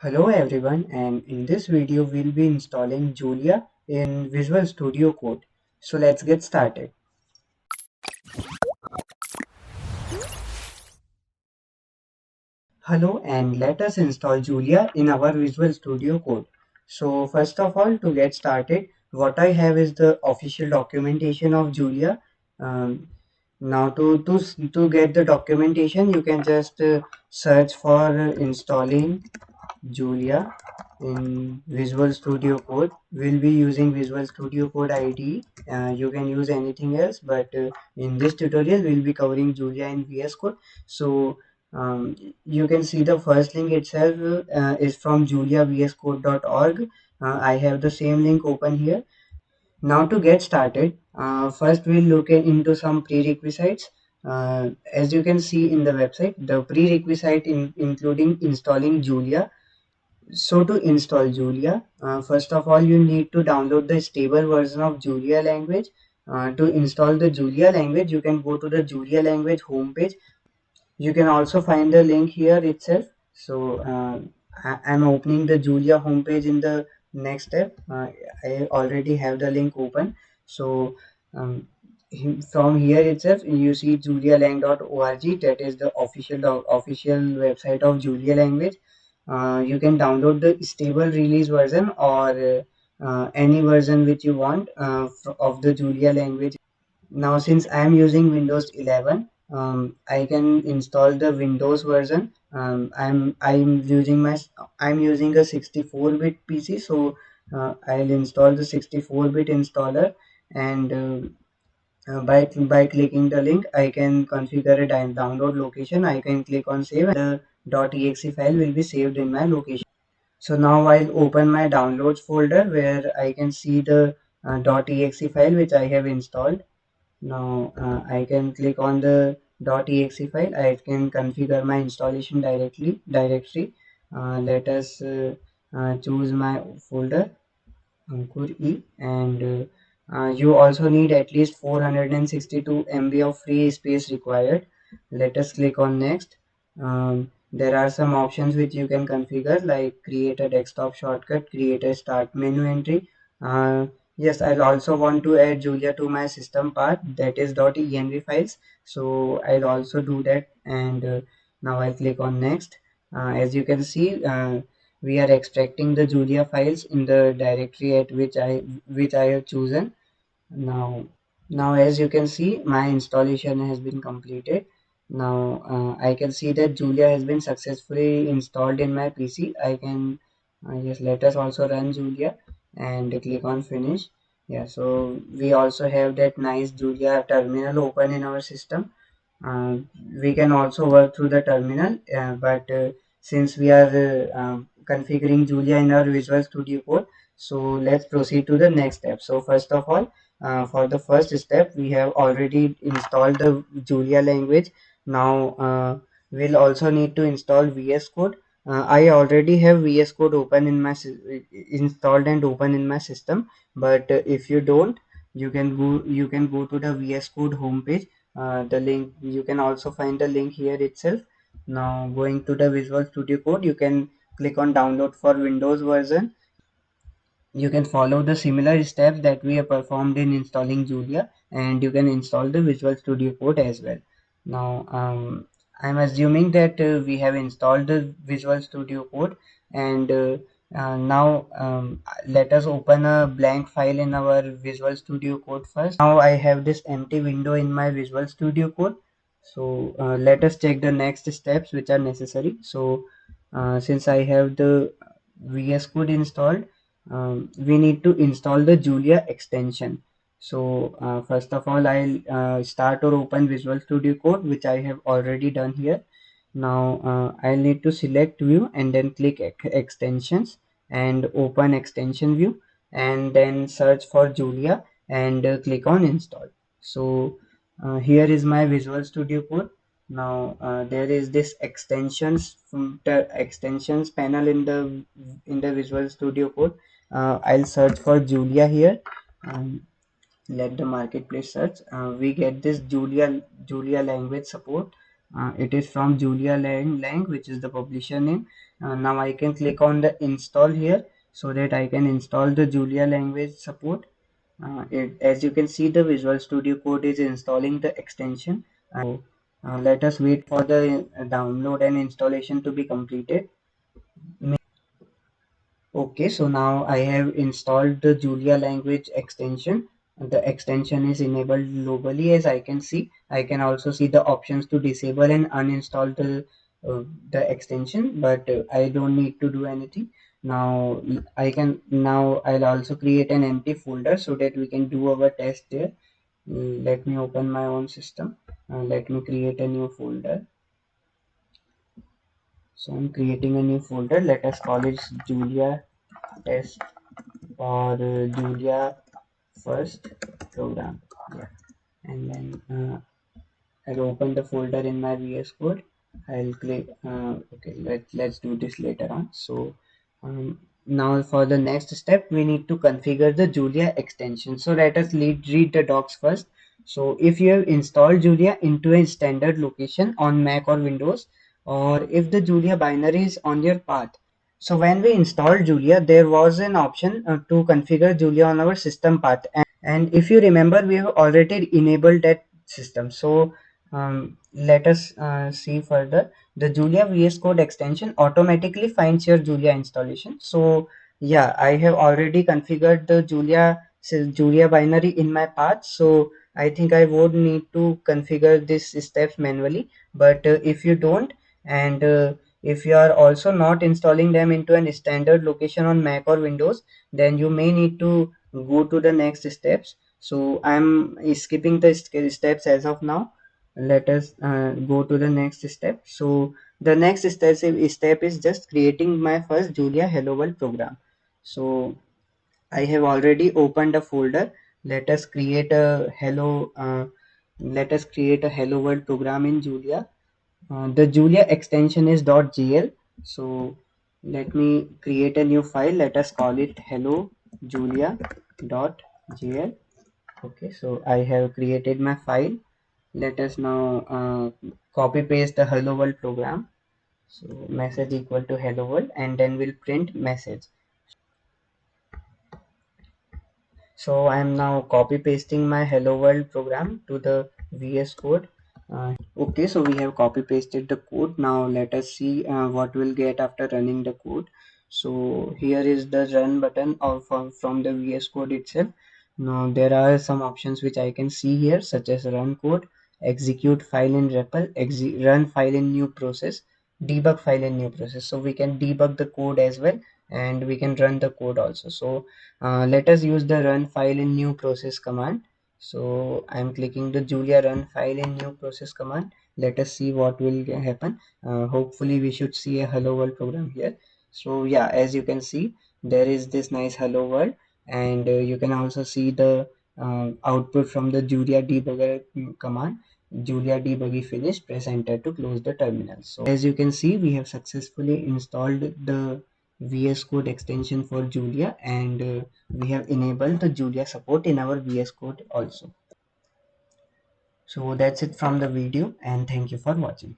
Hello everyone, and in this video we'll be installing Julia in Visual Studio Code. So let's get started. Hello, and let us install Julia in our Visual Studio Code. So first of all, to get started, what I have is the official documentation of Julia. Um, Now to get the documentation, you can just search for installing Julia in Visual Studio Code. We'll be using Visual Studio Code IDE. You can use anything else, but in this tutorial, we'll be covering Julia in VS Code. So you can see the first link itself is from juliavscode.org. I have the same link open here. Now to get started, first we'll look into some prerequisites. As you can see in the website, the prerequisite including installing Julia. So to install Julia, first of all, you need to download the stable version of Julia language. To install the Julia language, you can go to the Julia language homepage. You can also find the link here itself. So I'm opening the Julia homepage in the next step. I already have the link open. So um, from here itself, you see julialang.org. That is the official website of Julia language. You can download the stable release version or any version which you want of the Julia language. Now, since I am using Windows 11, I can install the Windows version. I'm using a 64-bit PC, so I'll install the 64-bit installer, and by clicking the link, I can configure a download location. I can click on save, and the .exe file will be saved in my location. So now I'll open my downloads folder where I can see the .exe file which I have installed. Now I can click on the .exe file. I can configure my installation directory. Let us choose my folder Ankur E, and you also need at least 462 MB of free space required. Let us click on next. There are some options which you can configure, like create a desktop shortcut, create a start menu entry. Yes, I'll also want to add Julia to my system path, that is .env files. So I'll also do that, and now I'll click on next. As you can see, we are extracting the Julia files in the directory at which I have chosen. Now, as you can see, my installation has been completed. Now I can see that Julia has been successfully installed in my PC. I can yes, let us also run Julia and click on finish. Yeah, so we also have that nice Julia terminal open in our system. uh, we can also work through the terminal, but since we are configuring Julia in our Visual Studio Code, so let's proceed to the next step. So first of all, for the first step, we have already installed the Julia language. Now we'll also need to install VS Code. I already have VS Code open in my installed and open in my system, but if you don't, you can go to the VS Code homepage. The link, you can also find the link here itself. Now going to the Visual Studio Code, you can click on download for Windows version. You can follow the similar steps that we have performed in installing Julia, and you can install the Visual Studio Code as well. Now I'm assuming that we have installed the Visual Studio Code, and now let us open a blank file in our Visual Studio Code first. Now I have this empty window in my Visual Studio Code. So let us check the next steps which are necessary. So since I have the VS Code installed, we need to install the Julia extension. So first of all, I'll start or open Visual Studio Code, which I have already done here. Now I'll need to select view and then click extensions and open extension view, and then search for Julia and click on install. So here is my Visual Studio Code. Now there is this extensions from the extensions panel in the Visual Studio Code. I'll search for Julia here. Let the marketplace search. We get this Julia language support. It is from Julia Lang, which is the publisher name. Now I can click on the install here so that I can install the Julia language support. As you can see, the Visual Studio Code is installing the extension. Let us wait for the download and installation to be completed. Okay, so now I have installed the Julia language extension. The extension is enabled globally, as I can see. I can also see the options to disable and uninstall the extension, but I don't need to do anything. Now I'll also create an empty folder so that we can do our test there. Let me open my own system. Let me create a new folder. So I'm creating a new folder. Let us call it Julia test or Julia first program. Yeah. And then I'll open the folder in my VS Code. I'll click. Okay, let's do this later on. So now for the next step, we need to configure the Julia extension. So let us read the docs first. So if you have installed Julia into a standard location on Mac or Windows, or if the Julia binary is on your path. So when we installed Julia, there was an option to configure Julia on our system path. And if you remember, we have already enabled that system. So let us see further. The Julia VS Code extension automatically finds your Julia installation. So yeah, I have already configured the Julia binary in my path. So I think I would need to configure this steps manually. But if you don't, and if you are also not installing them into a standard location on Mac or Windows, then you may need to go to the next steps. So I'm skipping the steps as of now. Let us go to the next step. So the next step is just creating my first Julia Hello World program. So I have already opened a folder. Let us create a hello world program in Julia. The Julia extension is .gl. So let me create a new file. Let us call it hello julia.jl. Okay, so I have created my file. Let us now copy paste the hello world program. So message equal to hello world, and then we'll print message. So I am now copy pasting my hello world program to the VS Code. Okay, so we have copy pasted the code. Now let us see what we'll get after running the code. So here is the run button from the VS Code itself. Now there are some options which I can see here, such as run code, execute file in REPL, run file in new process, debug file in new process. So we can debug the code as well, and we can run the code also. So let us use the run file in new process command. So I'm clicking the Julia run file in new process command. Let us see what will happen. Hopefully we should see a hello world program here. So yeah, as you can see, there is this nice hello world, and you can also see the output from the Julia debugger command. Julia debuggy finished, press enter to close the terminal. So as you can see, we have successfully installed the VS Code extension for Julia, and we have enabled the Julia support in our VS Code also. So that's it from the video, and thank you for watching.